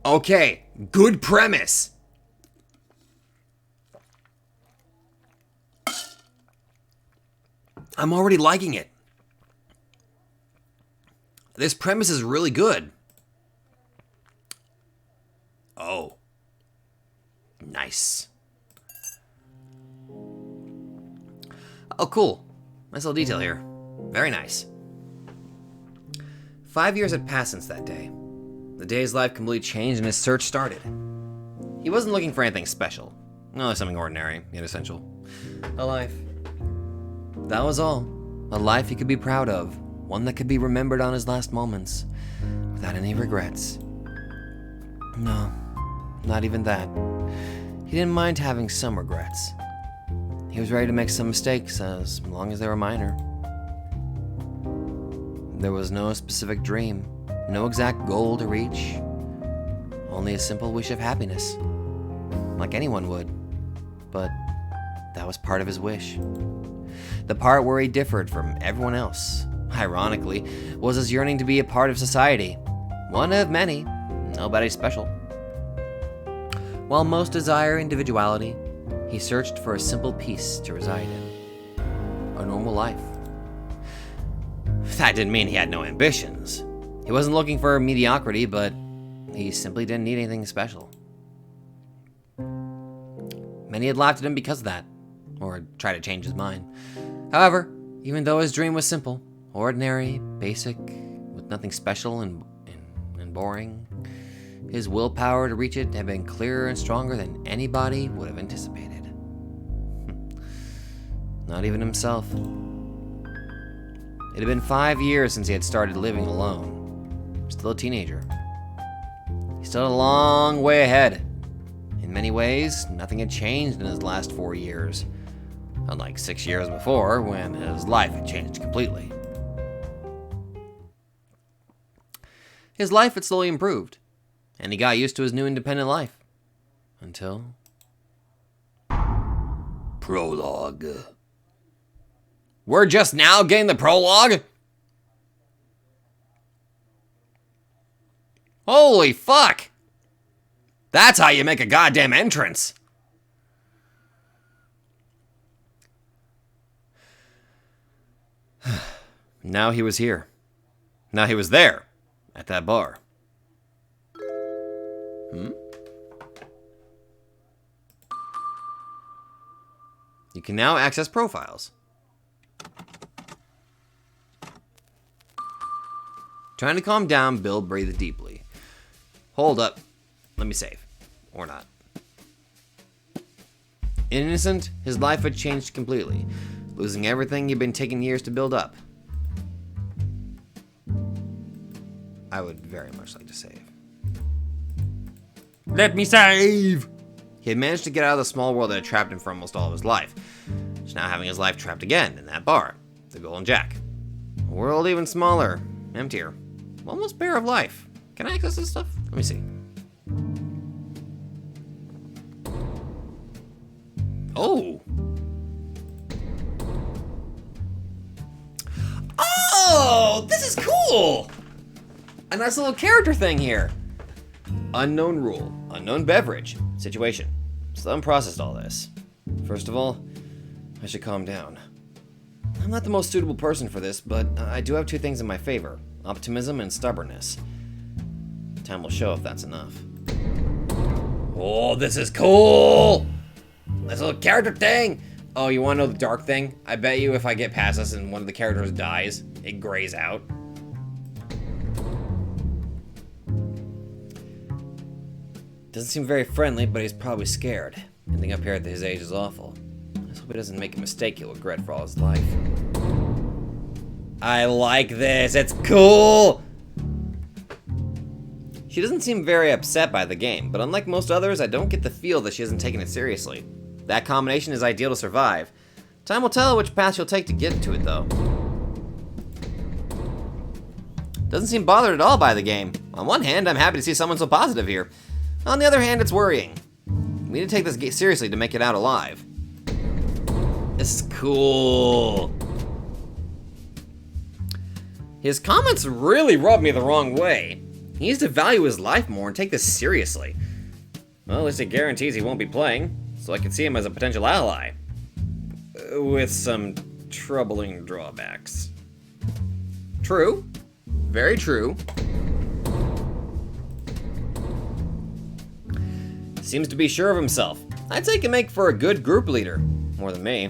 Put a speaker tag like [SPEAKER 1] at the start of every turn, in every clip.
[SPEAKER 1] Okay, good premise. I'm already liking it. This premise is really good. Oh. Nice. Oh, cool. Nice little detail here. Very nice. 5 years had passed since that day. The day his life completely changed and his search started. He wasn't looking for anything special. No, something ordinary, yet essential. A life. That was all. A life he could be proud of. One that could be remembered on his last moments. Without any regrets. No, not even that. He didn't mind having some regrets. He was ready to make some mistakes as long as they were minor. There was no specific dream, no exact goal to reach. Only a simple wish of happiness. Like anyone would. But that was part of his wish. The part where he differed from everyone else, ironically, was his yearning to be a part of society. One of many, nobody special. While most desire individuality, he searched for a simple peace to reside in. A normal life. That didn't mean he had no ambitions. He wasn't looking for mediocrity, but he simply didn't need anything special. Many had laughed at him because of that, or tried to change his mind. However, even though his dream was simple, ordinary, basic, with nothing special and boring, his willpower to reach it had been clearer and stronger than anybody would have anticipated. Not even himself. It had been 5 years since he had started living alone. Still a teenager. He still had a long way ahead. In many ways, nothing had changed in his last 4 years. Unlike 6 years before, when his life had changed completely. His life had slowly improved, and he got used to his new independent life. Until... Prologue. We're just now getting the prologue? Holy fuck! That's how you make a goddamn entrance! Now he was here. Now he was there, at that bar. You can now access profiles. Trying to calm down, Bill breathed deeply. Hold up. Let me save. Or not. Innocent, his life had changed completely, losing everything he'd been taking years to build up. I would very much like to save. Let me save! He had managed to get out of the small world that had trapped him for almost all of his life. He's now having his life trapped again in that bar, the Golden Jack. A world even smaller, emptier, almost bare of life. Can I access this stuff? Let me see. Oh! Oh! This is cool! A nice little character thing here. Unknown rule, unknown beverage, situation. So unprocessed all this. First of all, I should calm down. I'm not the most suitable person for this, but I do have 2 things in my favor. Optimism and stubbornness. Time will show if that's enough. Oh, this is cool! This little character thing! Oh, you wanna know the dark thing? I bet you if I get past this and one of the characters dies, it grays out. Doesn't seem very friendly, but he's probably scared. Ending up here at his age is awful. Let's hope he doesn't make a mistake he'll regret for all his life. I like this, it's cool! She doesn't seem very upset by the game, but unlike most others, I don't get the feel that she hasn't taken it seriously. That combination is ideal to survive. Time will tell which path she'll take to get to it, though. Doesn't seem bothered at all by the game. On one hand, I'm happy to see someone so positive here. On the other hand, it's worrying. We need to take this seriously to make it out alive. This is cool. His comments really rubbed me the wrong way. He needs to value his life more and take this seriously. Well, at least it guarantees he won't be playing, so I can see him as a potential ally. With some troubling drawbacks. True. Very true. Seems to be sure of himself. I'd say he can make for a good group leader. More than me.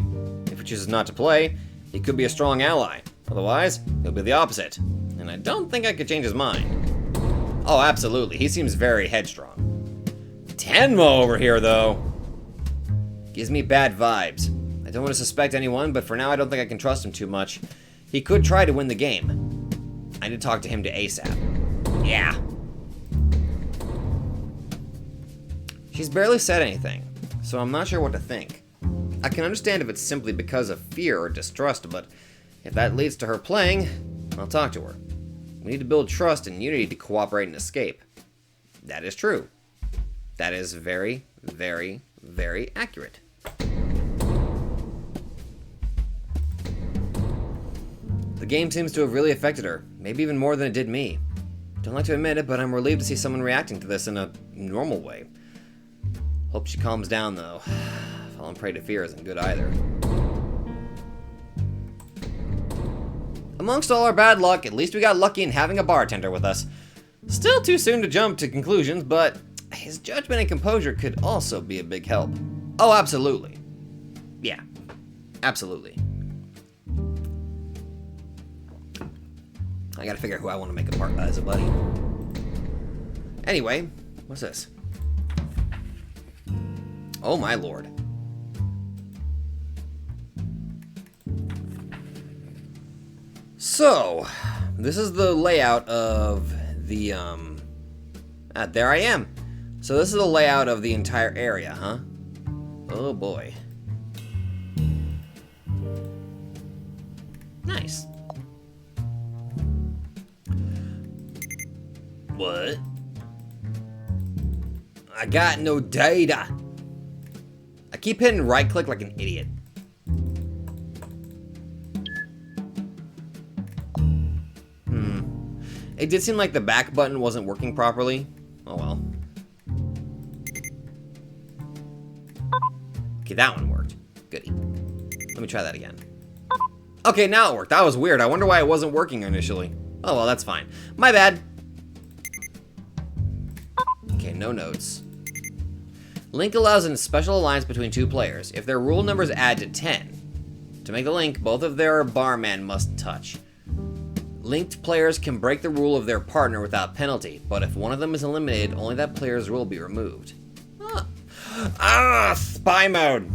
[SPEAKER 1] If he chooses not to play, he could be a strong ally. Otherwise, he'll be the opposite. And I don't think I could change his mind. Oh, absolutely. He seems very headstrong. Tenmo over here, though. Gives me bad vibes. I don't want to suspect anyone, but for now I don't think I can trust him too much. He could try to win the game. I need to talk to him to ASAP. Yeah. She's barely said anything, so I'm not sure what to think. I can understand if it's simply because of fear or distrust, but if that leads to her playing, I'll talk to her. We need to build trust and unity to cooperate and escape. That is true. That is very, very, very accurate. The game seems to have really affected her, maybe even more than it did me. Don't like to admit it, but I'm relieved to see someone reacting to this in a normal way. Hope she calms down, though. Falling prey to fear isn't good either. Amongst all our bad luck, at least we got lucky in having a bartender with us. Still too soon to jump to conclusions, but his judgment and composure could also be a big help. Oh, absolutely. Yeah, absolutely. I gotta figure out who I want to make a part as a buddy. Anyway, what's this? Oh my lord. So, this is the layout of the, there I am. So this is the layout of the entire area, huh? Oh boy. Nice. What? I got no data. I keep hitting right click like an idiot. It did seem like the back button wasn't working properly. Oh well. Okay, that one worked. Goody. Let me try that again. Okay, now it worked. That was weird. I wonder why it wasn't working initially. Oh well, that's fine. My bad. Okay, no notes. Link allows a special alliance between two players. If their rule numbers add to 10. To make the link, both of their barman must touch. Linked players can break the rule of their partner without penalty, but if one of them is eliminated, only that player's rule will be removed. Spy mode!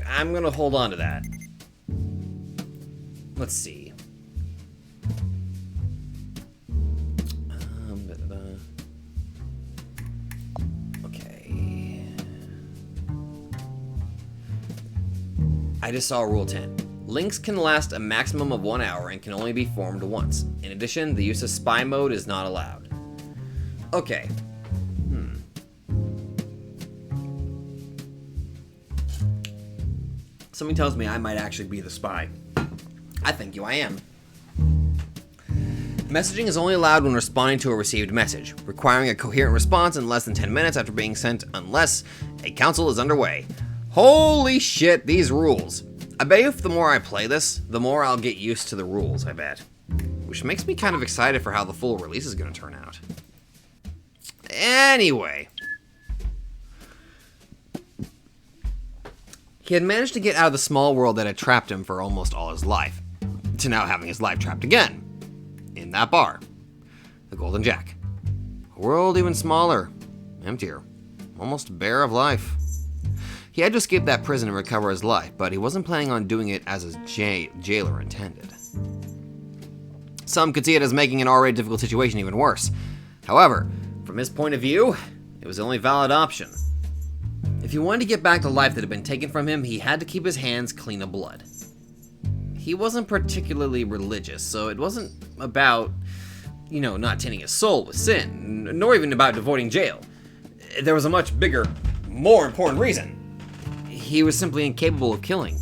[SPEAKER 1] I'm gonna hold on to that. Let's see. Okay. I just saw Rule 10. Links can last a maximum of 1 hour and can only be formed once. In addition, the use of spy mode is not allowed. Okay. Something tells me I might actually be the spy. I think I am. Messaging is only allowed when responding to a received message, requiring a coherent response in less than 10 minutes after being sent unless a council is underway. Holy shit, these rules. I bet if the more I play this, the more I'll get used to the rules, I bet. Which makes me kind of excited for how the full release is going to turn out. Anyway. He had managed to get out of the small world that had trapped him for almost all his life, to now having his life trapped again. In that bar. The Golden Jack. A world even smaller. Emptier. Almost bare of life. He had to escape that prison and recover his life, but he wasn't planning on doing it as his jailer intended. Some could see it as making an already difficult situation even worse. However, from his point of view, it was the only valid option. If he wanted to get back the life that had been taken from him, he had to keep his hands clean of blood. He wasn't particularly religious, so it wasn't about, not tainting his soul with sin, nor even about avoiding jail. There was a much bigger, more important reason. He was simply incapable of killing.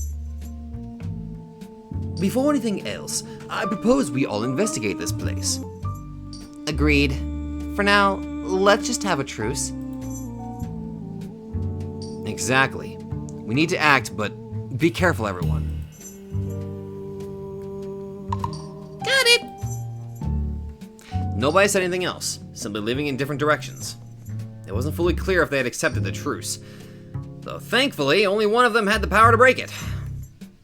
[SPEAKER 1] Before anything else, I propose we all investigate this place. Agreed. For now, let's just have a truce. Exactly. We need to act, but be careful, everyone. Got it! Nobody said anything else, simply leaving in different directions. It wasn't fully clear if they had accepted the truce, though thankfully only one of them had the power to break it.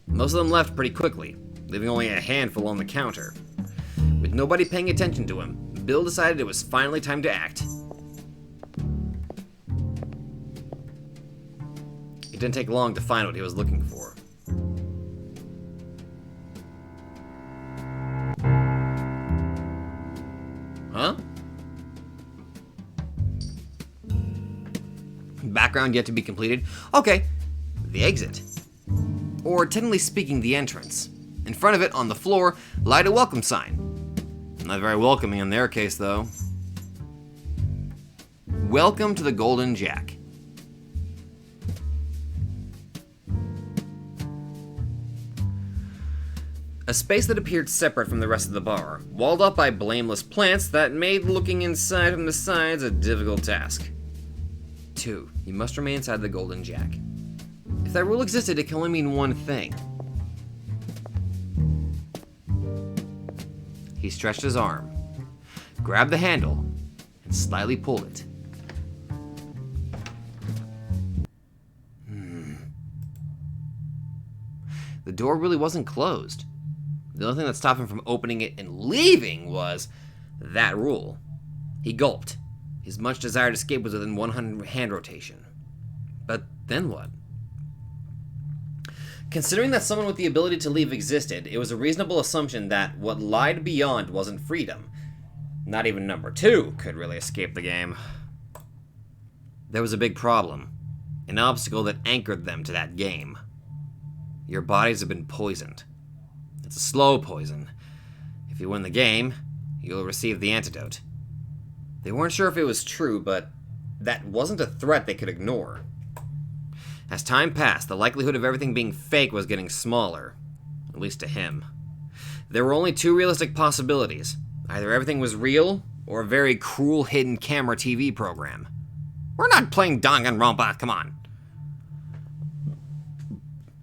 [SPEAKER 1] Most of them left pretty quickly, leaving only a handful on the counter. With nobody paying attention to him, Bill decided it was finally time to act. It didn't take long to find what he was looking for. Huh? Background yet to be completed. Okay, the exit. Or technically speaking, the entrance. In front of it, on the floor, lied a welcome sign. Not very welcoming in their case, though. Welcome to the Golden Jack. A space that appeared separate from the rest of the bar, walled up by blameless plants that made looking inside from the sides a difficult task. 2. You must remain inside the Golden Jack. If that rule existed, it can only mean one thing. He stretched his arm, grabbed the handle, and slightly pulled it. The door really wasn't closed. The only thing that stopped him from opening it and leaving was that rule. He gulped. His much desired escape was within 100 hand rotation. But then what? Considering that someone with the ability to leave existed, it was a reasonable assumption that what lied beyond wasn't freedom. Not even number 2 could really escape the game. There was a big problem. An obstacle that anchored them to that game. Your bodies have been poisoned. It's a slow poison. If you win the game, you'll receive the antidote. They weren't sure if it was true, but that wasn't a threat they could ignore. As time passed, the likelihood of everything being fake was getting smaller, at least to him. There were only 2 realistic possibilities. Either everything was real, or a very cruel hidden camera TV program. We're not playing Danganronpa, come on.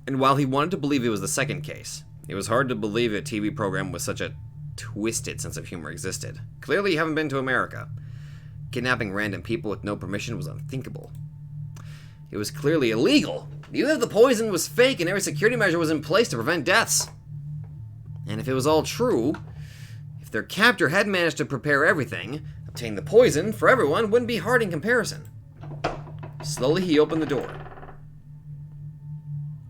[SPEAKER 1] And while he wanted to believe it was the second case, it was hard to believe a TV program with such a twisted sense of humor existed. Clearly you haven't been to America. Kidnapping random people with no permission was unthinkable. It was clearly illegal, even if the poison was fake and every security measure was in place to prevent deaths. And if it was all true, if their captor had managed to prepare everything, obtaining the poison for everyone wouldn't be hard in comparison. Slowly he opened the door.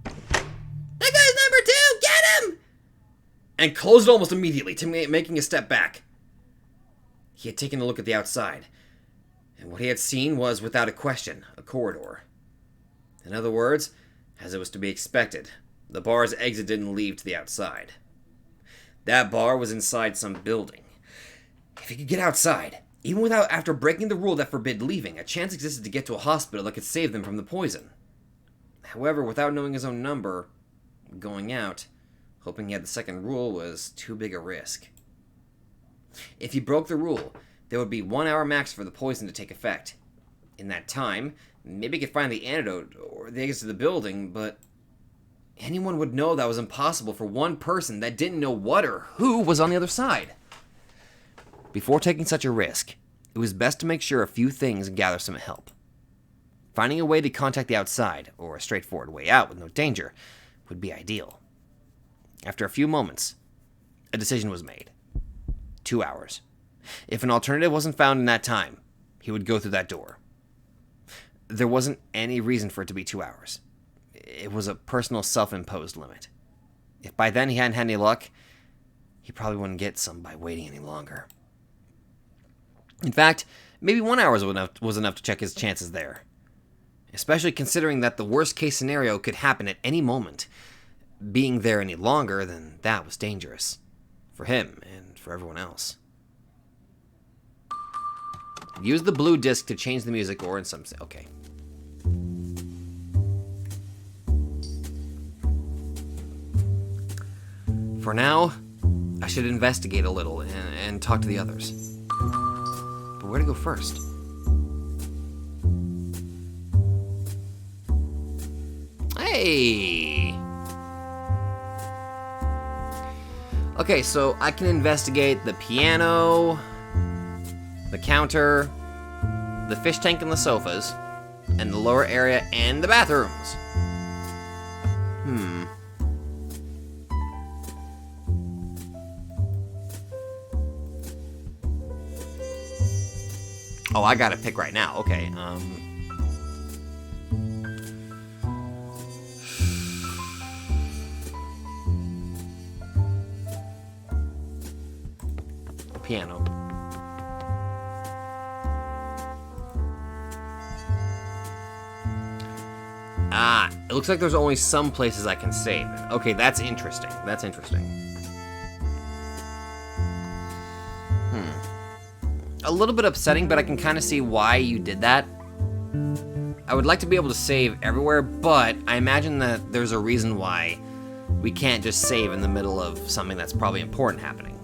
[SPEAKER 1] That guy's number 2! Get him! And closed it almost immediately, making a step back. He had taken a look at the outside, and what he had seen was, without a question, a corridor. In other words, as it was to be expected, the bar's exit didn't lead to the outside. That bar was inside some building. If he could get outside, even after breaking the rule that forbid leaving, a chance existed to get to a hospital that could save them from the poison. However, without knowing his own number, going out, hoping he had the second rule, was too big a risk. If he broke the rule, there would be 1 hour max for the poison to take effect. In that time, maybe he could find the antidote or the exit to the building, but anyone would know that was impossible for one person that didn't know what or who was on the other side. Before taking such a risk, it was best to make sure a few things and gather some help. Finding a way to contact the outside, or a straightforward way out with no danger, would be ideal. After a few moments, a decision was made. 2 hours. If an alternative wasn't found in that time, he would go through that door. There wasn't any reason for it to be 2 hours. It was a personal self-imposed limit. If by then he hadn't had any luck, he probably wouldn't get some by waiting any longer. In fact, maybe 1 hour was enough to check his chances there. Especially considering that the worst case scenario could happen at any moment. Being there any longer than that was dangerous. For him, and for everyone else. Use the blue disc to change the music, or in some... Okay. For now, I should investigate a little and talk to the others. But where to go first? Hey! Okay, so I can investigate the piano, the counter, the fish tank and the sofas, and the lower area and the bathrooms. Oh, I gotta pick right now. Okay, piano. Ah, it looks like there's only some places I can save. Okay, that's interesting. That's interesting. A little bit upsetting, but I can kind of see why you did that. I would like to be able to save everywhere, but I imagine that there's a reason why we can't just save in the middle of something that's probably important happening.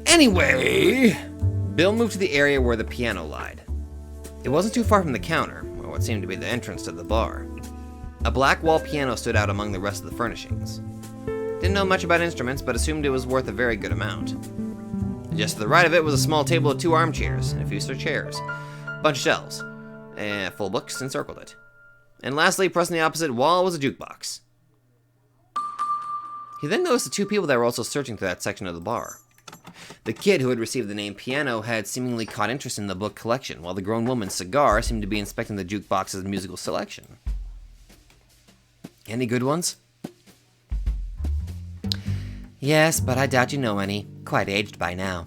[SPEAKER 1] Anyway, Bill moved to the area where the piano lied. It wasn't too far from the counter, or what seemed to be the entrance to the bar. A black wall piano stood out among the rest of the furnishings. Didn't know much about instruments, but assumed it was worth a very good amount. Just to the right of it was a small table with 2 armchairs and a few extra chairs, a bunch of shelves, and full books encircled it. And lastly, pressing the opposite wall was a jukebox. He then noticed the 2 people that were also searching through that section of the bar. The kid who had received the name Piano had seemingly caught interest in the book collection, while the grown woman, Cigar, seemed to be inspecting the jukebox's musical selection. Any good ones? Yes, but I doubt you know any. Quite aged by now.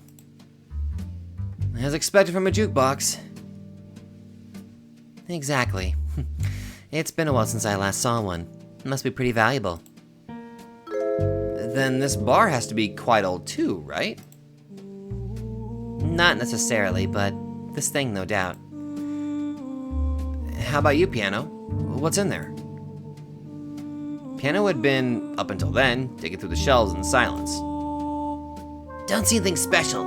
[SPEAKER 1] As expected from a jukebox. Exactly. It's been a while since I last saw one. It must be pretty valuable. Then this bar has to be quite old too, right? Not necessarily, but this thing, no doubt. How about you, Piano? What's in there? Piano had been, up until then, digging through the shelves in silence. Don't see anything special.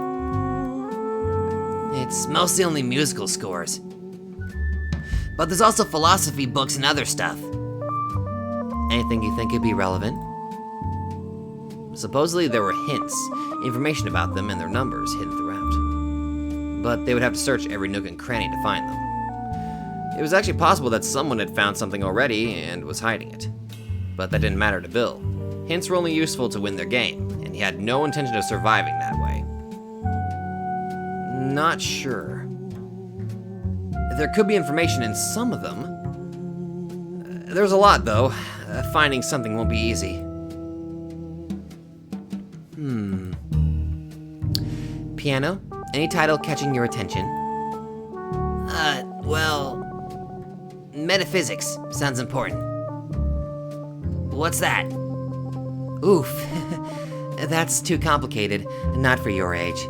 [SPEAKER 1] It's mostly only musical scores. But there's also philosophy books and other stuff. Anything you think could be relevant? Supposedly there were hints, information about them and their numbers hidden throughout. But they would have to search every nook and cranny to find them. It was actually possible that someone had found something already and was hiding it. But that didn't matter to Bill. Hints were only useful to win their game, and he had no intention of surviving that way. Not sure. There could be information in some of them. There's a lot, though. Finding something won't be easy. Piano? Any title catching your attention? Well... Metaphysics. Sounds important. What's that? Oof. That's too complicated. Not for your age.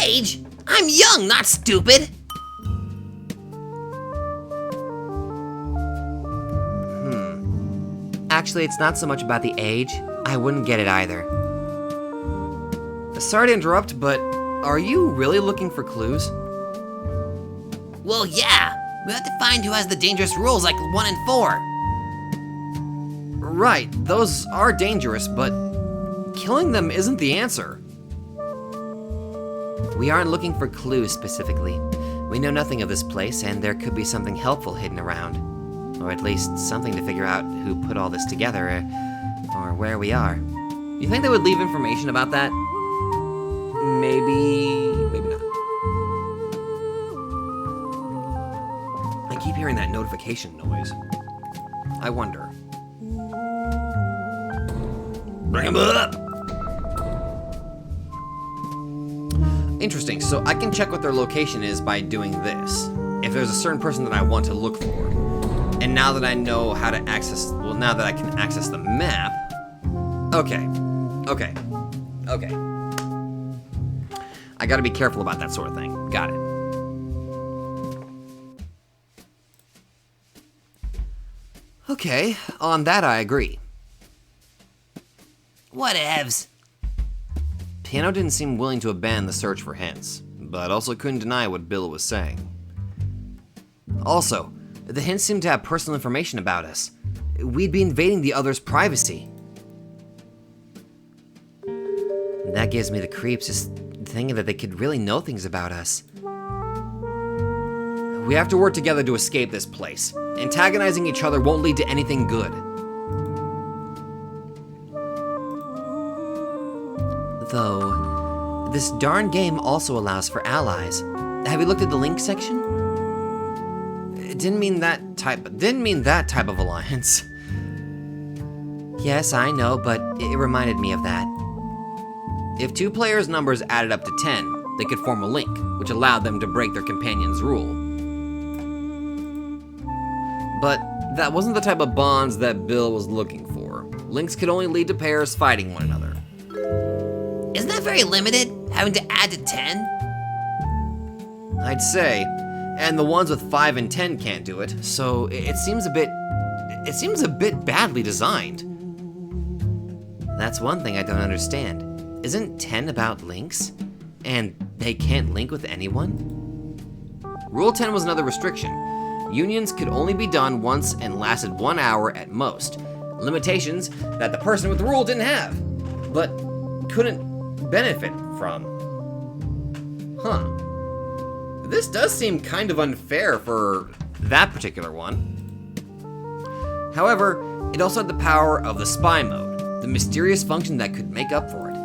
[SPEAKER 1] Age? I'm young, not stupid! Actually, it's not so much about the age. I wouldn't get it either. Sorry to interrupt, but are you really looking for clues? Well, yeah. We have to find who has the dangerous rules like 1 and 4. Right, those are dangerous, but killing them isn't the answer. We aren't looking for clues specifically. We know nothing of this place, and there could be something helpful hidden around. Or at least something to figure out who put all this together, or where we are. You think they would leave information about that? Maybe not. I keep hearing that notification noise. I wonder. Bring him up! Interesting, so I can check what their location is by doing this. If there's a certain person that I want to look for. And now that I know how to access, well, now that I can access the map. Okay. I gotta be careful about that sort of thing. Got it. Okay, on that I agree.
[SPEAKER 2] Whatevs.
[SPEAKER 1] Piano didn't seem willing to abandon the search for hints, but also couldn't deny what Bill was saying. Also, the hints seemed to have personal information about us. We'd be invading the other's privacy. That gives me the creeps, just thinking that they could really know things about us. We have to work together to escape this place. Antagonizing each other won't lead to anything good. Though, this darn game also allows for allies. Have you looked at the link section? It didn't mean that type of alliance. Yes, I know, but it reminded me of that. If two players' numbers added up to 10, they could form a link, which allowed them to break their companion's rule. But that wasn't the type of bonds that Bill was looking for. Links could only lead to pairs fighting one another.
[SPEAKER 2] Isn't that very limited, having to add to 10?
[SPEAKER 1] I'd say, and the ones with 5 and 10 can't do it, so it seems a bit badly designed. That's one thing I don't understand. Isn't 10 about links? And they can't link with anyone? Rule 10 was another restriction. Unions could only be done once and lasted 1 hour at most. Limitations that the person with the rule didn't have, but couldn't benefit from. Huh. This does seem kind of unfair for that particular one. However, it also had the power of the spy mode, the mysterious function that could make up for it.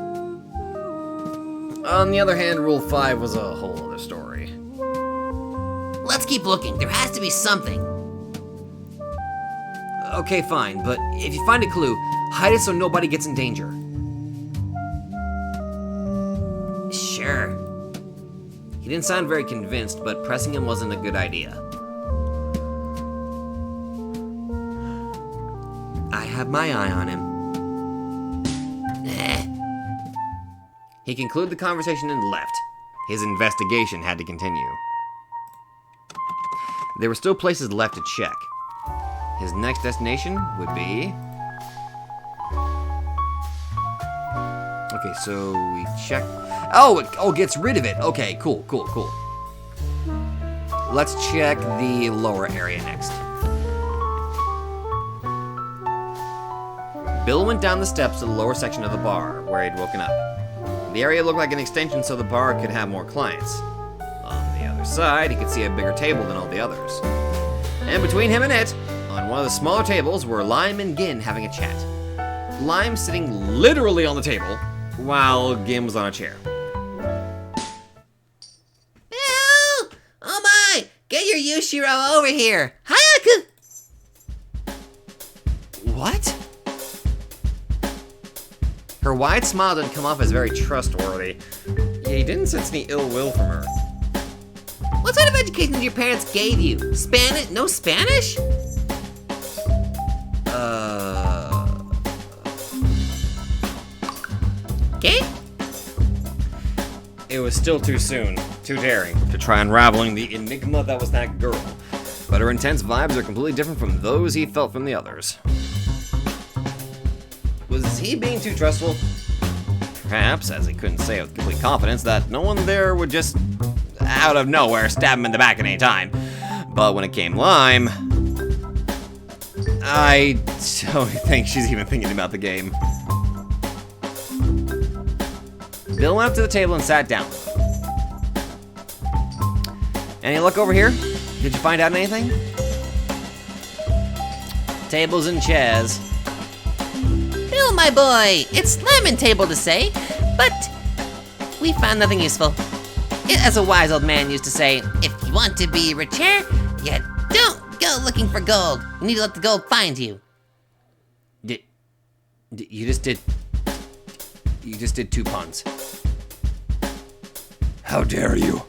[SPEAKER 1] On the other hand, Rule 5 was a whole other story.
[SPEAKER 2] Let's keep looking. There has to be something.
[SPEAKER 1] Okay, fine, but if you find a clue, hide it so nobody gets in danger.
[SPEAKER 2] Sure.
[SPEAKER 1] He didn't sound very convinced, but pressing him wasn't a good idea. I have my eye on him. He concluded the conversation and left. His investigation had to continue. There were still places left to check. His next destination would be... Okay, so we check... Oh, it gets rid of it. Okay, cool. Let's check the lower area next. Bill went down the steps to the lower section of the bar, where he'd woken up. The area looked like an extension so the bar could have more clients. On the other side, he could see a bigger table than all the others. And between him and it, on one of the smaller tables, were Lime and Gin having a chat. Lime sitting literally on the table, while Gin was on a chair.
[SPEAKER 2] Bill! Oh my! Get your Yushiro over here! Hayaku!
[SPEAKER 1] What? Her wide smile didn't come off as very trustworthy. He didn't sense any ill will from her.
[SPEAKER 2] What sort of education did your parents gave you? Spanish? No Spanish? Okay?
[SPEAKER 1] It was still too soon, too daring, to try unraveling the enigma that was that girl. But her intense vibes are completely different from those he felt from the others. Was he being too trustful? Perhaps, as he couldn't say with complete confidence, that no one there would just, out of nowhere, stab him in the back at any time. But when it came Lime, I don't think she's even thinking about the game. Bill went up to the table and sat down. Any luck over here? Did you find out anything? Tables and chairs.
[SPEAKER 2] Bill, my boy, it's lemon table to say, but we found nothing useful. As a wise old man used to say, if you want to be richer, you don't go looking for gold. You need to let the gold find you.
[SPEAKER 1] You just did 2 puns. How dare you?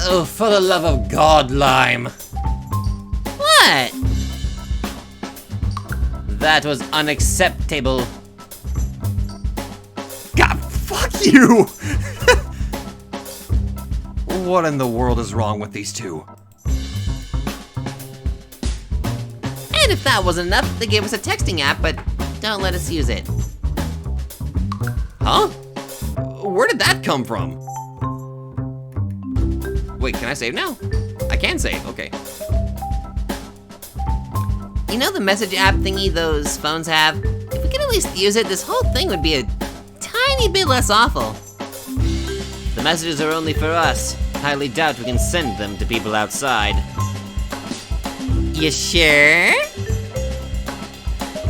[SPEAKER 1] Oh, for the love of God, Lime.
[SPEAKER 2] What?
[SPEAKER 1] That was unacceptable. God, fuck you! What in the world is wrong with these two?
[SPEAKER 2] And if that wasn't enough, they gave us a texting app, but don't let us use it.
[SPEAKER 1] Huh? Where did that come from? Wait, can I save now? I can save, okay.
[SPEAKER 2] You know the message app thingy those phones have? If we could at least use it, this whole thing would be a tiny bit less awful.
[SPEAKER 1] The messages are only for us. Highly doubt we can send them to people outside.
[SPEAKER 2] You sure?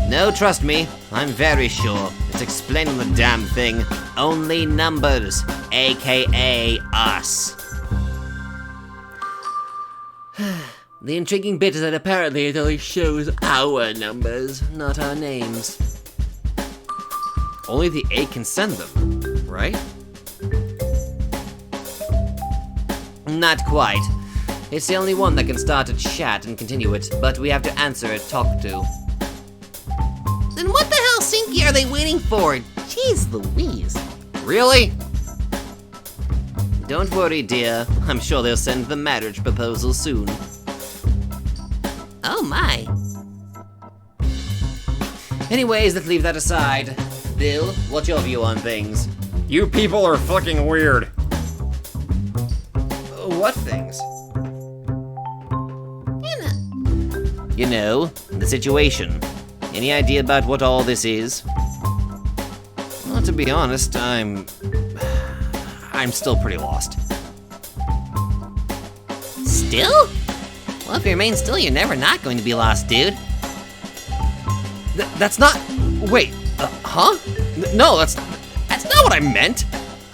[SPEAKER 1] No, trust me, I'm very sure. It's explained on the damn thing. Only numbers, aka us.
[SPEAKER 2] The intriguing bit is that apparently it only shows our numbers, not our names.
[SPEAKER 1] Only the 8 can send them, right?
[SPEAKER 2] Not quite. It's the only one that can start a chat and continue it, but we have to answer it, talk to. Then what the hell Sinky are they waiting for? Jeez Louise.
[SPEAKER 1] Really?
[SPEAKER 2] Don't worry, dear. I'm sure they'll send the marriage proposal soon. Oh my. Anyways, let's leave that aside. Bill, what's your view on things?
[SPEAKER 1] You people are fucking weird.
[SPEAKER 2] What things? You know, the situation. Any idea about what all this is?
[SPEAKER 1] Well, to be honest, I'm still pretty lost.
[SPEAKER 2] Still? Well, if you remain still, you're never not going to be lost, dude.
[SPEAKER 1] That's not... Wait, huh? No, that's not what I meant.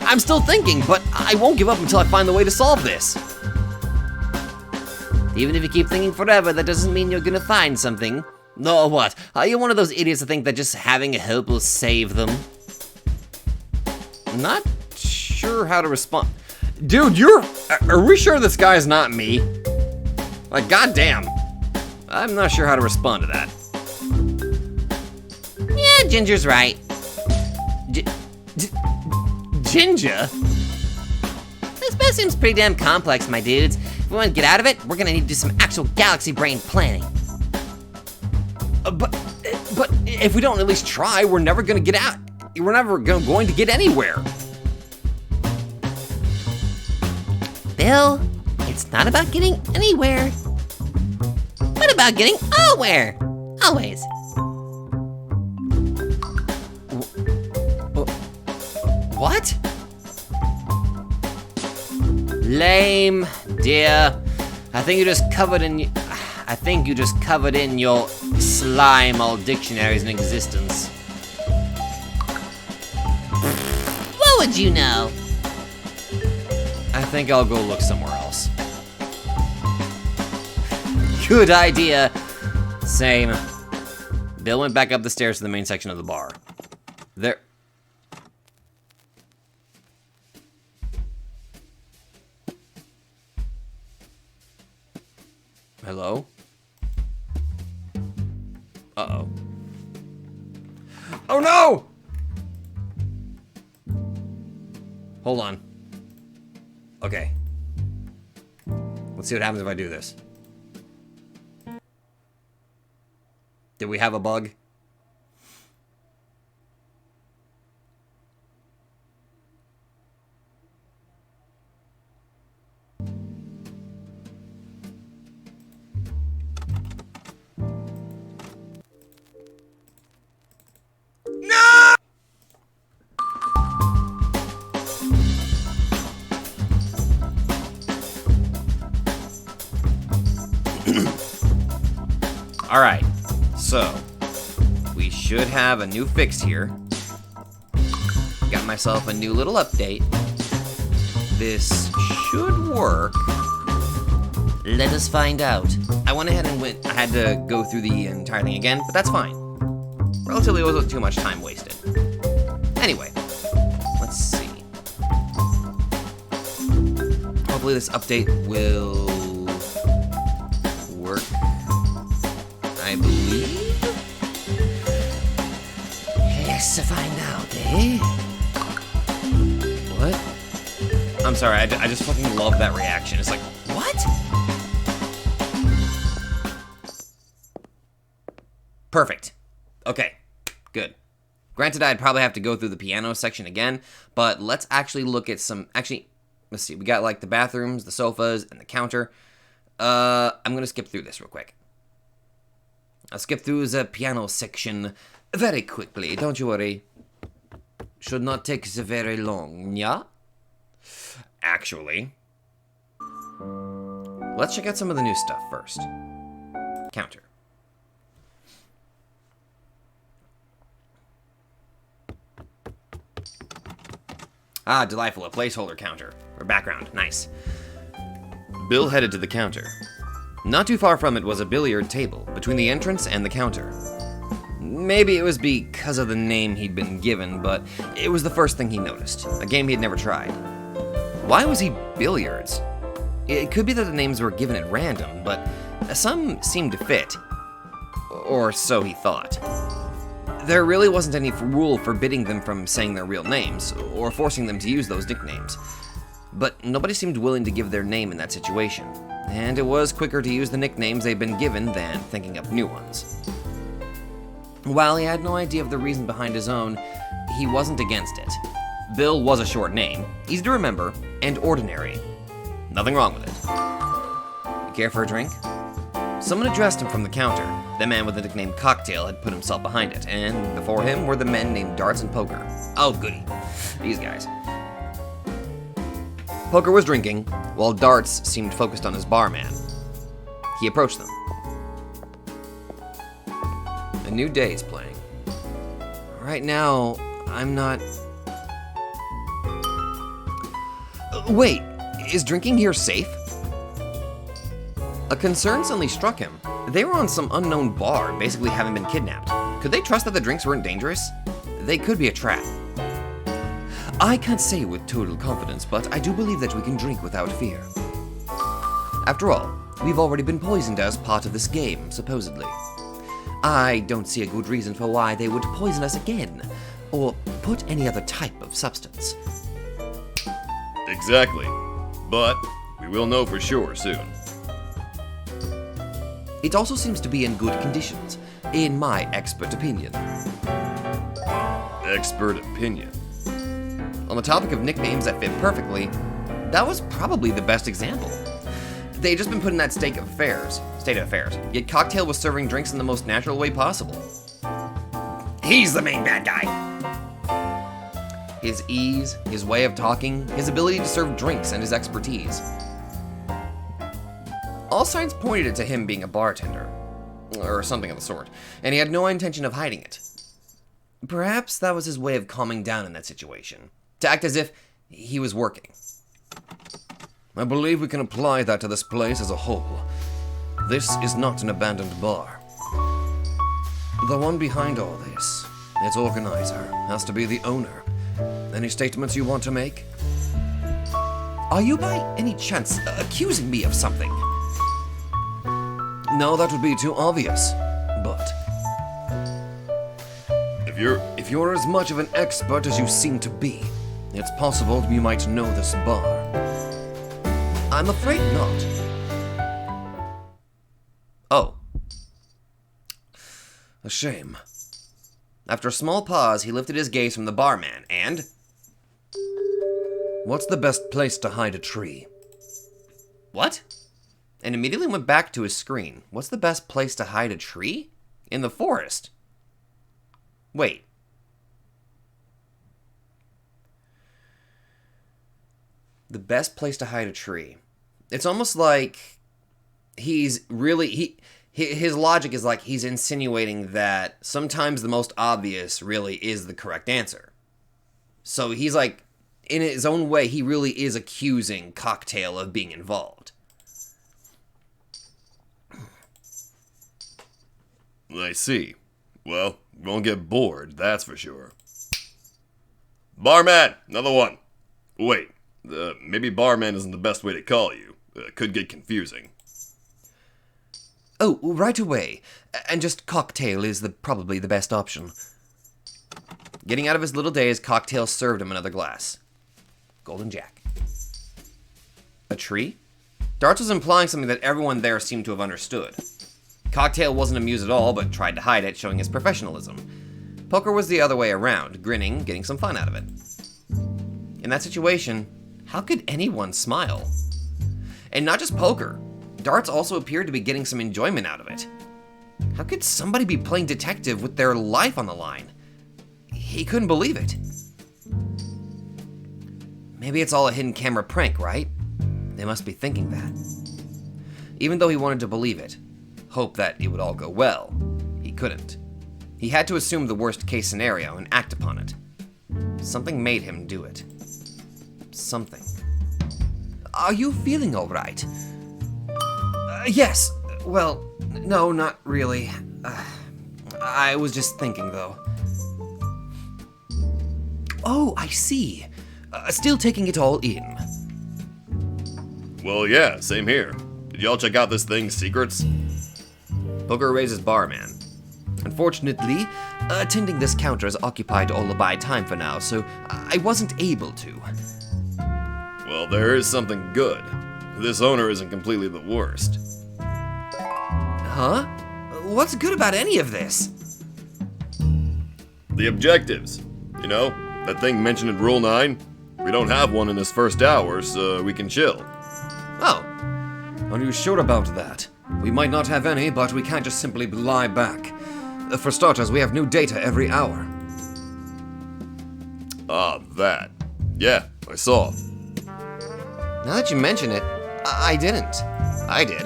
[SPEAKER 1] I'm still thinking, but I won't give up until I find the way to solve this.
[SPEAKER 2] Even if you keep thinking forever, that doesn't mean you're gonna find something.
[SPEAKER 1] No, what? Are you one of those idiots that think that just having a hope will save them? I'm not sure how to respond. Dude, are we sure this guy's not me? Like, goddamn. I'm not sure how to respond to that.
[SPEAKER 2] Yeah, Ginger's right.
[SPEAKER 1] Ginger?
[SPEAKER 2] This mess seems pretty damn complex, my dudes. If we want to get out of it, we're gonna need to do some actual galaxy brain planning.
[SPEAKER 1] But if we don't at least try, we're never gonna get out. We're never going to get anywhere.
[SPEAKER 2] Bill, it's not about getting anywhere, but about getting nowhere. Always.
[SPEAKER 1] What? Lame, dear. I think you just covered in your slime all dictionaries in existence.
[SPEAKER 2] What would you know?
[SPEAKER 1] I think I'll go look somewhere else. Good idea. Same. Bill went back up the stairs to the main section of the bar. There... Hello? Uh-oh. Oh no! Hold on. Okay. Let's see what happens if I do this. Did we have a bug? Alright, so we should have a new fix here. Got myself a new little update. This should work.
[SPEAKER 2] Let us find out.
[SPEAKER 1] I went ahead and I had to go through the entire thing again, but that's fine. Relatively wasn't too much time wasted. Anyway, let's see. Hopefully this update will work. I believe.
[SPEAKER 2] Let's find out, eh?
[SPEAKER 1] What? I'm sorry, I just fucking love that reaction. It's like, what? Perfect. Okay, good. Granted, I'd probably have to go through the piano section again, but let's actually look at some... Actually, let's see. We got, like, the bathrooms, the sofas, and the counter. I'm going to skip through this real quick. I'll skip through the piano section very quickly. Don't you worry. Should not take so very long, yeah? Actually, let's check out some of the new stuff first. Counter. Ah, delightful, a placeholder counter. Or background, nice. Bill headed to the counter. Not too far from it was a billiard table, between the entrance and the counter. Maybe it was because of the name he'd been given, but it was the first thing he noticed, a game he'd never tried. Why was he billiards? It could be that the names were given at random, but some seemed to fit. Or so he thought. There really wasn't any rule forbidding them from saying their real names, or forcing them to use those nicknames. But nobody seemed willing to give their name in that situation, and it was quicker to use the nicknames they'd been given than thinking up new ones. While he had no idea of the reason behind his own, he wasn't against it. Bill was a short name, easy to remember, and ordinary. Nothing wrong with it. You care for a drink? Someone addressed him from the counter. The man with the nickname Cocktail had put himself behind it, and before him were the men named Darts and Poker. Oh, goody. These guys. Poker was drinking, while Darts seemed focused on his barman. He approached them. A new day is playing. Right now, I'm not... Wait, is drinking here safe? A concern suddenly struck him. They were on some unknown bar, basically having been kidnapped. Could they trust that the drinks weren't dangerous? They could be a trap. I can't say with total confidence, but I do believe that we can drink without fear. After all, we've already been poisoned as part of this game, supposedly. I don't see a good reason for why they would poison us again, or put any other type of substance.
[SPEAKER 3] Exactly. But we will know for sure soon.
[SPEAKER 1] It also seems to be in good conditions, in my expert opinion.
[SPEAKER 3] Expert opinion.
[SPEAKER 1] On the topic of nicknames that fit perfectly, that was probably the best example. They had just been put in that state of affairs, yet Cocktail was serving drinks in the most natural way possible. He's the main bad guy! His ease, his way of talking, his ability to serve drinks, and his expertise. All signs pointed to him being a bartender, or something of the sort, and he had no intention of hiding it. Perhaps that was his way of calming down in that situation, to act as if he was working.
[SPEAKER 3] I believe we can apply that to this place as a whole. This is not an abandoned bar. The one behind all this, its organizer, has to be the owner. Any statements you want to make?
[SPEAKER 1] Are you by any chance accusing me of something?
[SPEAKER 3] No, that would be too obvious. But if you're as much of an expert as you seem to be, it's possible you might know this bar.
[SPEAKER 1] I'm afraid not. Oh.
[SPEAKER 3] A shame.
[SPEAKER 1] After a small pause, he lifted his gaze from the barman and...
[SPEAKER 3] What's the best place to hide a tree?
[SPEAKER 1] What? And immediately went back to his screen. What's the best place to hide a tree? In the forest. Wait. The best place to hide a tree. It's almost like he's really... His logic is like he's insinuating that sometimes the most obvious really is the correct answer. So he's like, in his own way, he really is accusing Cocktail of being involved.
[SPEAKER 3] I see. Well, we won't get bored, that's for sure. Barman! Another one! Wait, maybe barman isn't the best way to call you. Could get confusing.
[SPEAKER 1] Oh, right away. And just Cocktail is probably the best option. Getting out of his little daze, Cocktail served him another glass. Golden Jack. A tree? Darts was implying something that everyone there seemed to have understood. Cocktail wasn't amused at all, but tried to hide it, showing his professionalism. Poker was the other way around, grinning, getting some fun out of it. In that situation, how could anyone smile? And not just Poker. Darts also appeared to be getting some enjoyment out of it. How could somebody be playing detective with their life on the line? He couldn't believe it. Maybe it's all a hidden camera prank, right? They must be thinking that. Even though he wanted to believe it, hope that it would all go well, he couldn't. He had to assume the worst case scenario and act upon it. Something made him do it. Something. Are you feeling all right? Yes. Well, no, not really. I was just thinking, though. Oh, I see. Still taking it all in.
[SPEAKER 3] Well, yeah, same here. Did y'all check out this thing's secrets?
[SPEAKER 1] Poker raises barman. Unfortunately, attending this counter has occupied all of my time for now, so I wasn't able to.
[SPEAKER 3] Well, there is something good. This owner isn't completely the worst.
[SPEAKER 1] Huh? What's good about any of this?
[SPEAKER 3] The objectives. You know, that thing mentioned in Rule 9? We don't have one in this first hour, so we can chill.
[SPEAKER 1] Oh. Are you sure about that? We might not have any, but we can't just simply lie back. For starters, we have new data every hour.
[SPEAKER 3] Ah, that. Yeah, I saw.
[SPEAKER 1] Now that you mention it, I didn't. I did.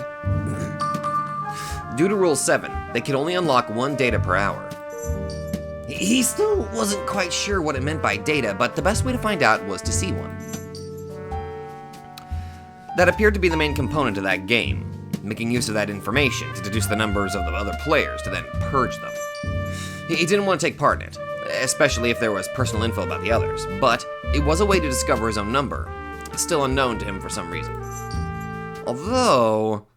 [SPEAKER 1] Due to Rule 7, they could only unlock one data per hour. He still wasn't quite sure what it meant by data, but the best way to find out was to see one. That appeared to be the main component of that game, making use of that information to deduce the numbers of the other players to then purge them. He didn't want to take part in it, especially if there was personal info about the others, but it was a way to discover his own number, still unknown to him for some reason. Although,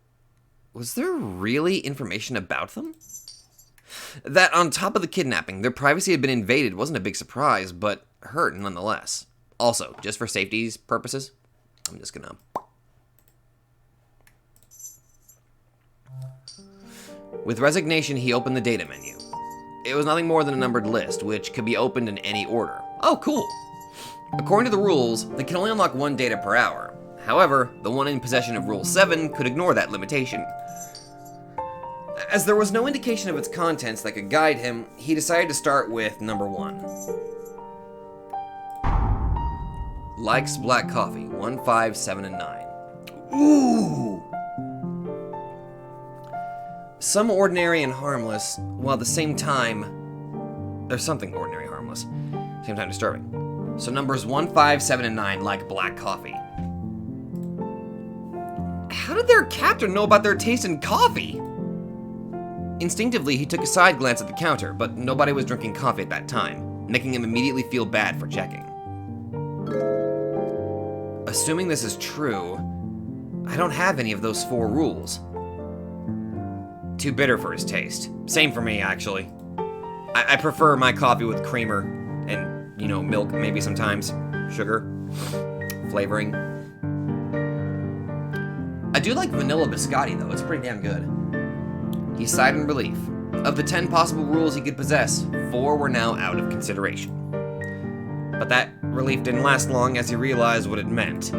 [SPEAKER 1] was there really information about them? That on top of the kidnapping, their privacy had been invaded wasn't a big surprise, but hurt nonetheless. Also, just for safety's purposes, I'm just gonna... With resignation, he opened the data menu. It was nothing more than a numbered list, which could be opened in any order. Oh, cool. According to the rules, they can only unlock one data per hour. However, the one in possession of Rule 7 could ignore that limitation. As there was no indication of its contents that could guide him, he decided to start with number 1. Likes black coffee, 1, 5, 7, and 9. Ooh! Some ordinary and harmless, while at the same time... There's something ordinary harmless, same time disturbing. So numbers 1, 5, 7, and 9 like black coffee. How did their captor know about their taste in coffee? Instinctively, he took a side glance at the counter, but nobody was drinking coffee at that time, making him immediately feel bad for checking. Assuming this is true, I don't have any of those 4 rules. Too bitter for his taste. Same for me, actually. I prefer my coffee with creamer and, you know, milk maybe sometimes, sugar, flavoring. I do like vanilla biscotti, though. It's pretty damn good. He sighed in relief. Of the 10 possible rules he could possess, 4 were now out of consideration. But that relief didn't last long as he realized what it meant.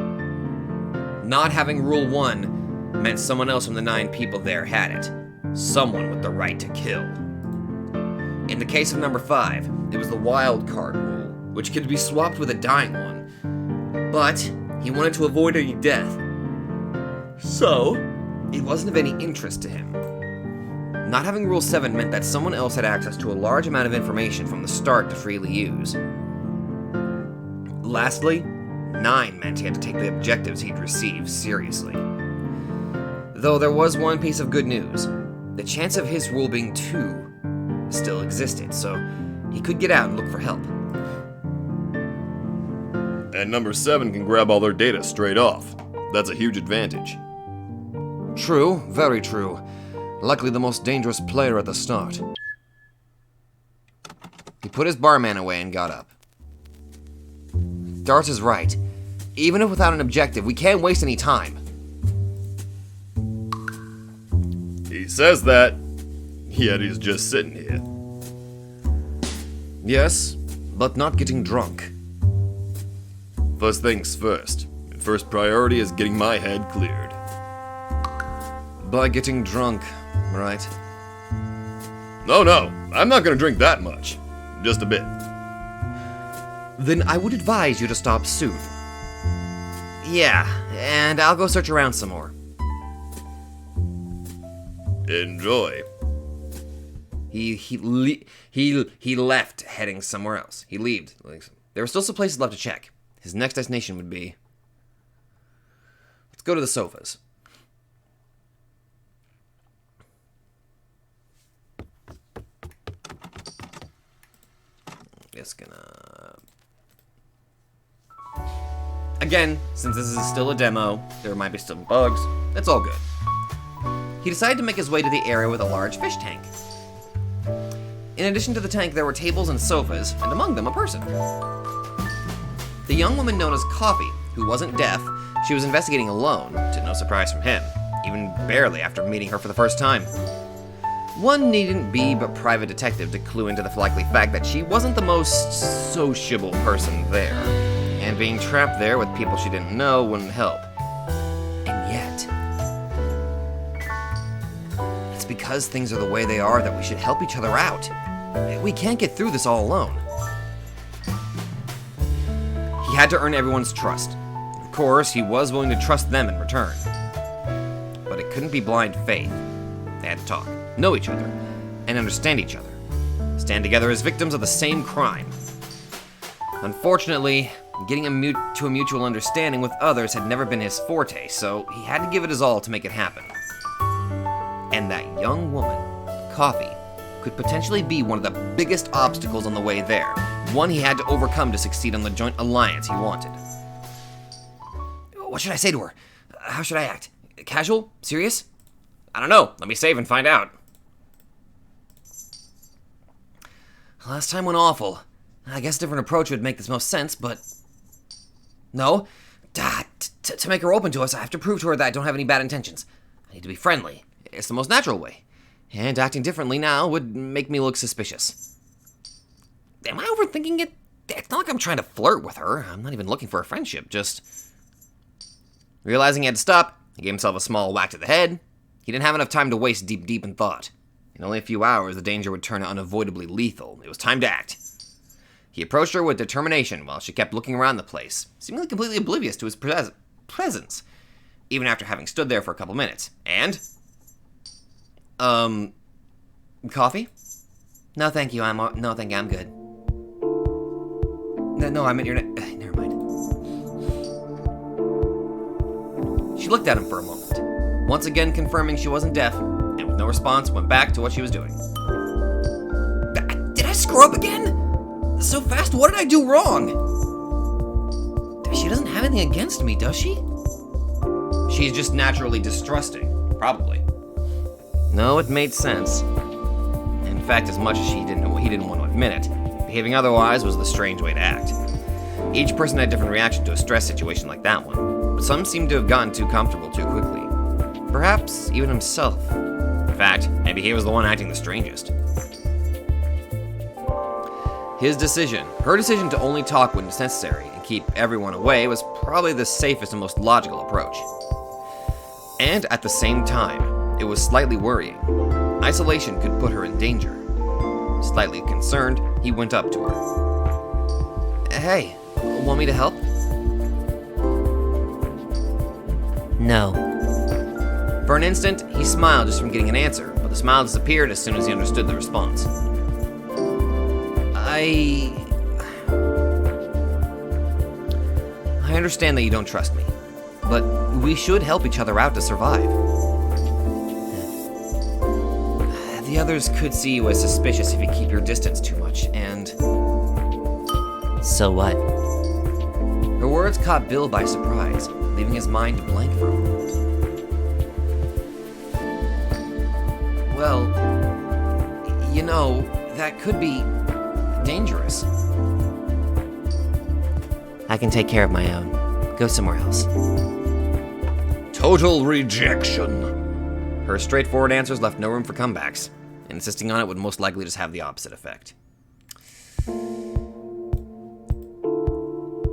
[SPEAKER 1] Not having Rule 1 meant someone else from the 9 people there had it. Someone with the right to kill. In the case of number 5, it was the wild card rule, which could be swapped with a dying one. But he wanted to avoid any death. So, it wasn't of any interest to him. Not having Rule 7 meant that someone else had access to a large amount of information from the start to freely use. Lastly, 9 meant he had to take the objectives he'd received seriously. Though there was one piece of good news. The chance of his rule being 2 still existed, so he could get out and look for help.
[SPEAKER 3] And number 7 can grab all their data straight off. That's a huge advantage.
[SPEAKER 1] True, very true. Likely the most dangerous player at the start. He put his barman away and got up. Darts is right. Even if without an objective, we can't waste any time.
[SPEAKER 4] He says that, yet he's just sitting here.
[SPEAKER 3] Yes, but not getting drunk.
[SPEAKER 4] First things first. First priority is getting my head cleared.
[SPEAKER 3] By getting drunk, right?
[SPEAKER 4] No, I'm not gonna drink that much. Just a bit.
[SPEAKER 3] Then I would advise you to stop soon.
[SPEAKER 1] Yeah, and I'll go search around some more.
[SPEAKER 4] Enjoy.
[SPEAKER 3] He left, heading somewhere else. He left. There were still some places left to check. His next destination would be... Let's go to the sofas. Just gonna... Again, since this is still a demo, there might be some bugs. That's all good. He decided to make his way to the area with a large fish tank. In addition to the tank, there were tables and sofas, and among them a person. The young woman known as Coffee, who wasn't deaf, she was investigating alone, to no surprise from him, even barely after meeting her for the first time. One needn't be but private detective to clue into the likely fact that she wasn't the most sociable person there, and being trapped there with people she didn't know wouldn't help. And yet, it's because things are the way they are that we should help each other out. We can't get through this all alone. He had to earn everyone's trust. Of course, he was willing to trust them in return. But it couldn't be blind faith. They had to talk, know each other, and understand each other. Stand together as victims of the same crime. Unfortunately, getting to a mutual understanding with others had never been his forte, so he had to give it his all to make it happen. And that young woman, Coffee, could potentially be one of the biggest obstacles on the way there, one he had to overcome to succeed on the joint alliance he wanted. What should I say to her? How should I act? Casual? Serious? I don't know. Let me save and find out. Last time went awful. I guess a different approach would make this most sense, but... No. To make her open to us, I have to prove to her that I don't have any bad intentions. I need to be friendly. It's the most natural way. And acting differently now would make me look suspicious. Am I overthinking it? It's not like I'm trying to flirt with her. I'm not even looking for a friendship, just... Realizing he had to stop, he gave himself a small whack to the head. He didn't have enough time to waste deep in thought. In only a few hours, the danger would turn unavoidably lethal. It was time to act. He approached her with determination while she kept looking around the place, seemingly completely oblivious to his presence, even after having stood there for a couple minutes. And... Coffee? No, thank you, I'm good. No, I meant your never mind. She looked at him for a moment, once again confirming she wasn't deaf, and with no response, went back to what she was doing. Did I screw up again? So fast, what did I do wrong? She doesn't have anything against me, does she? She's just naturally distrusting, probably. No, it made sense. In fact, as much as he didn't want to admit it, behaving otherwise was the strange way to act. Each person had a different reaction to a stress situation like that one, but some seemed to have gotten too comfortable too quickly. Perhaps even himself. In fact, maybe he was the one acting the strangest. Her decision to only talk when necessary and keep everyone away was probably the safest and most logical approach. And at the same time, it was slightly worrying. Isolation could put her in danger. Slightly concerned, he went up to her. Hey, want me to help?
[SPEAKER 2] No.
[SPEAKER 1] For an instant, he smiled just from getting an answer, but the smile disappeared as soon as he understood the response. I understand that you don't trust me, but we should help each other out to survive. The others could see you as suspicious if you keep your distance too much, and...
[SPEAKER 2] So what?
[SPEAKER 1] Her words caught Bill by surprise, leaving his mind blank for a moment. Well, you know, that could be dangerous.
[SPEAKER 2] I can take care of my own.
[SPEAKER 1] Go somewhere else.
[SPEAKER 3] Total rejection.
[SPEAKER 1] Her straightforward answers left no room for comebacks, and insisting on it would most likely just have the opposite effect.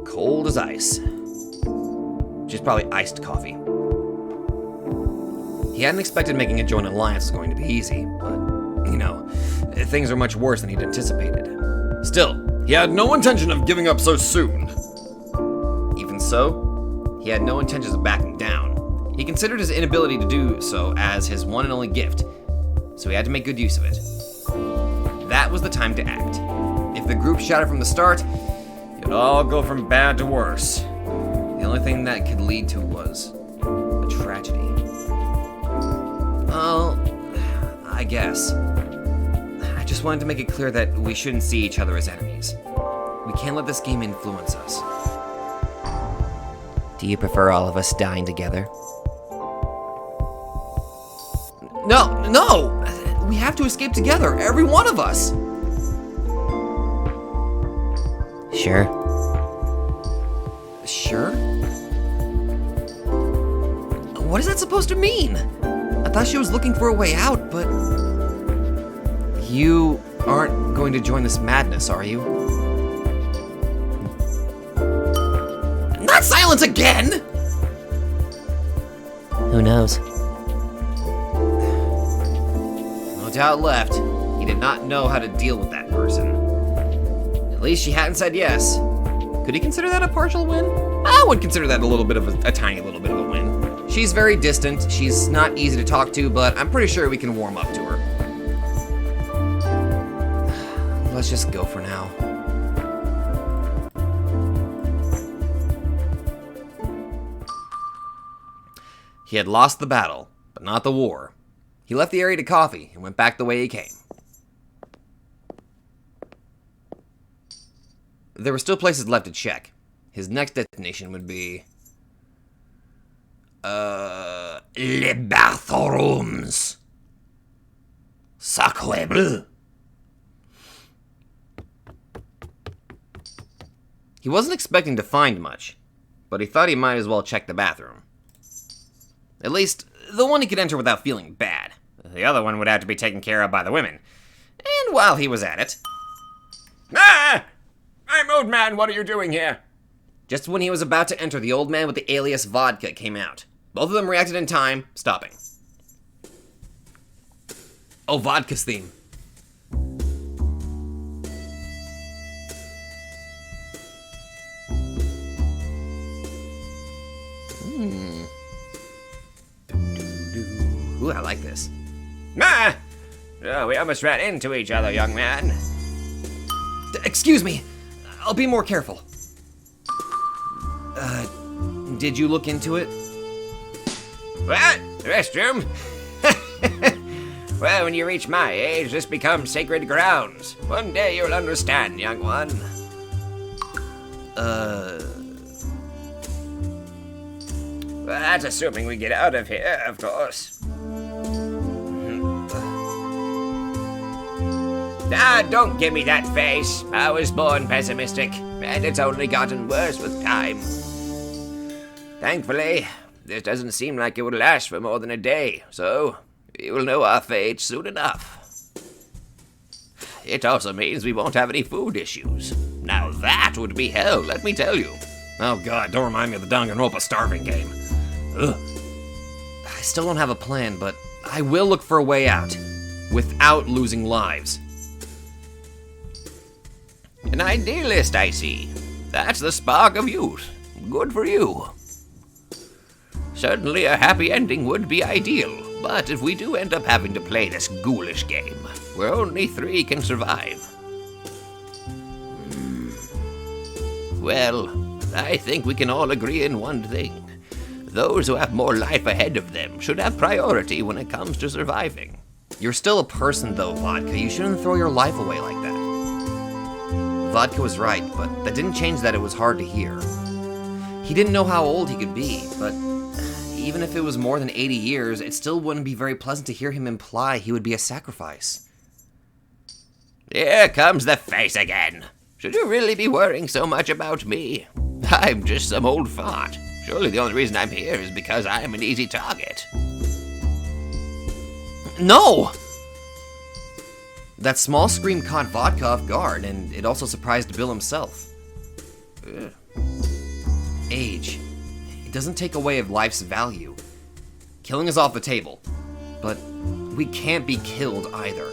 [SPEAKER 1] Cold as ice. She's probably iced coffee. He hadn't expected making a joint alliance was going to be easy, but, you know, things are much worse than he'd anticipated.
[SPEAKER 4] Still, he had no intention of giving up so soon.
[SPEAKER 1] Even so, he had no intentions of backing down. He considered his inability to do so as his one and only gift, so he had to make good use of it. That was the time to act. If the group shouted from the start, it would all go from bad to worse. The only thing that could lead to was a tragedy. Well, I guess. I just wanted to make it clear that we shouldn't see each other as enemies. We can't let this game influence us. Do you prefer all of us dying together? No! We have to escape together, every one of us! Sure. Sure? What is that supposed to mean? I thought she was looking for a way out, but... You aren't going to join this madness, are you? Not silence again! Who knows? No doubt left. He did not know how to deal with that person. At least she hadn't said yes. Could he consider that a partial win? I would consider that a little bit of a tiny little bit of a win. She's very distant. She's not easy to talk to, but I'm pretty sure we can warm up to her. Let's just go for now. He had lost the battle, but not the war. He left the area to coffee and went back the way he came. There were still places left to check. His next destination would be... les bathrooms. Sacre bleu. He wasn't expecting to find much, but he thought he might as well check the bathroom. At least, the one he could enter without feeling bad. The other one would have to be taken care of by the women. And while he was at it...
[SPEAKER 5] Ah! I'm Old Man, what are you doing here?
[SPEAKER 1] Just when he was about to enter, the old man with the alias Vodka came out. Both of them reacted in time, stopping. Oh, Vodka's theme. Ooh, I like this.
[SPEAKER 5] Ah! Oh, we almost ran into each other, young man.
[SPEAKER 1] Excuse me. I'll be more careful. Did you look into it?
[SPEAKER 5] What? The restroom? Well, when you reach my age, this becomes sacred grounds. One day you'll understand, young one. Well, that's assuming we get out of here, of course. Ah, don't give me that face. I was born pessimistic, and it's only gotten worse with time. Thankfully, this doesn't seem like it would last for more than a day, so we will know our fate soon enough. It also means we won't have any food issues. Now that would be hell, let me tell you.
[SPEAKER 1] Oh god, don't remind me of the Danganronpa starving game. Ugh. I still don't have a plan, but I will look for a way out, without losing lives.
[SPEAKER 5] An idealist, I see. That's the spark of youth. Good for you. Certainly a happy ending would be ideal, but if we do end up having to play this ghoulish game, where only 3 can survive. Well, I think we can all agree in one thing. Those who have more life ahead of them should have priority when it comes to surviving.
[SPEAKER 1] You're still a person though, Vodka. You shouldn't throw your life away like that. Vodka was right, but that didn't change that it was hard to hear. He didn't know how old he could be, but even if it was more than 80 years, it still wouldn't be very pleasant to hear him imply he would be a sacrifice.
[SPEAKER 5] Here comes the face again. Should you really be worrying so much about me? I'm just some old fart. Surely the only reason I'm here is because I'm an easy target.
[SPEAKER 1] No! That small scream caught Vodka off guard, and it also surprised Bill himself.
[SPEAKER 5] Ugh.
[SPEAKER 1] Age. It doesn't take away of life's value. Killing is off the table, but we can't be killed either.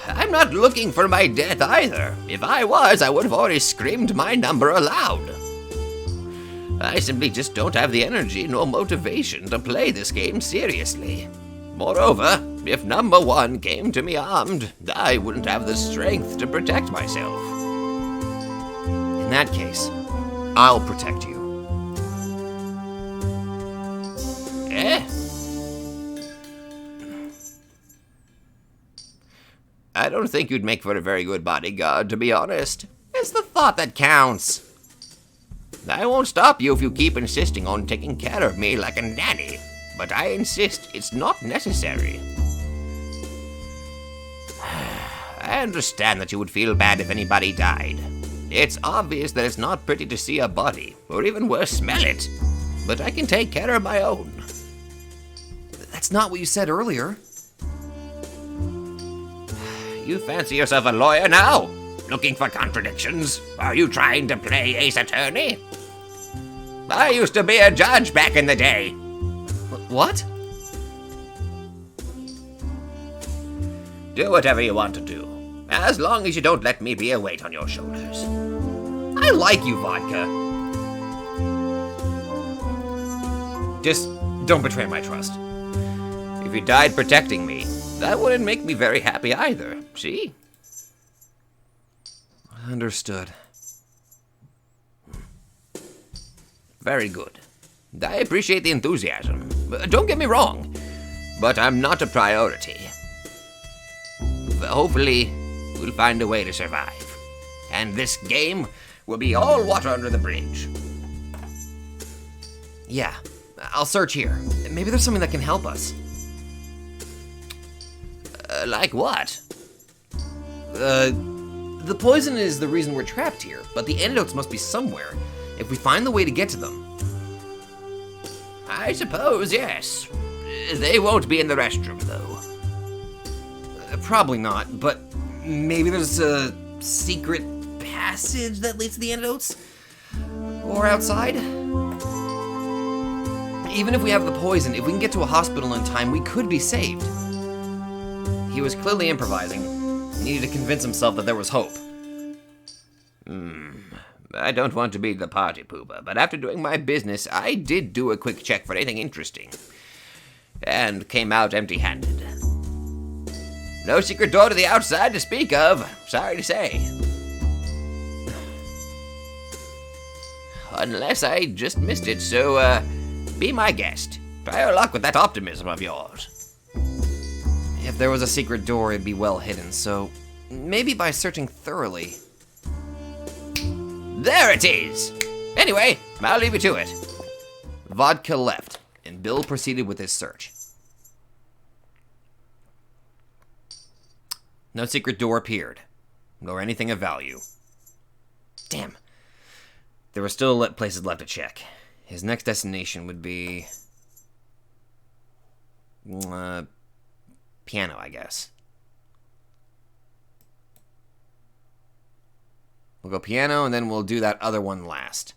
[SPEAKER 5] I'm not looking for my death either. If I was, I would have already screamed my number aloud. I simply just don't have the energy nor motivation to play this game seriously. Moreover, if number one came to me armed, I wouldn't have the strength to protect myself.
[SPEAKER 1] In that case, I'll protect you.
[SPEAKER 5] Eh? I don't think you'd make for a very good bodyguard, to be honest. It's the thought that counts. I won't stop you if you keep insisting on taking care of me like a nanny, but I insist it's not necessary. I understand that you would feel bad if anybody died. It's obvious that it's not pretty to see a body, or even worse, smell it, but I can take care of my own.
[SPEAKER 1] That's not what you said earlier.
[SPEAKER 5] You fancy yourself a lawyer now? Looking for contradictions? Are you trying to play ace attorney? I used to be a judge back in the day.
[SPEAKER 1] What?
[SPEAKER 5] Do whatever you want to do, as long as you don't let me be a weight on your shoulders.
[SPEAKER 1] I like you, Vodka. Just don't betray my trust.
[SPEAKER 5] If you died protecting me, that wouldn't make me very happy either, see?
[SPEAKER 1] Understood.
[SPEAKER 5] Very good. I appreciate the enthusiasm. Don't get me wrong, but I'm not a priority. Hopefully, we'll find a way to survive. And this game will be all water under the bridge.
[SPEAKER 1] Yeah, I'll search here. Maybe there's something that can help us.
[SPEAKER 5] Like what?
[SPEAKER 1] The poison is the reason we're trapped here, but the antidotes must be somewhere, if we find the way to get to them.
[SPEAKER 5] I suppose, yes. They won't be in the restroom, though.
[SPEAKER 1] Probably not, but maybe there's a secret passage that leads to the antidotes? Or outside? Even if we have the poison, if we can get to a hospital in time, we could be saved. He was clearly improvising. He needed to convince himself that there was hope.
[SPEAKER 5] I don't want to be the party pooper, but after doing my business, I did do a quick check for anything interesting. And came out empty-handed. No secret door to the outside to speak of, sorry to say. Unless I just missed it, so, be my guest. Try your luck with that optimism of yours.
[SPEAKER 1] If there was a secret door, it'd be well hidden, so maybe by searching thoroughly.
[SPEAKER 5] There it is! Anyway, I'll leave you to it.
[SPEAKER 1] Vodka left, and Bill proceeded with his search. No secret door appeared, nor anything of value. Damn. There were still places left to check. His next destination would be... piano, I guess. We'll go piano, and then we'll do that other one last.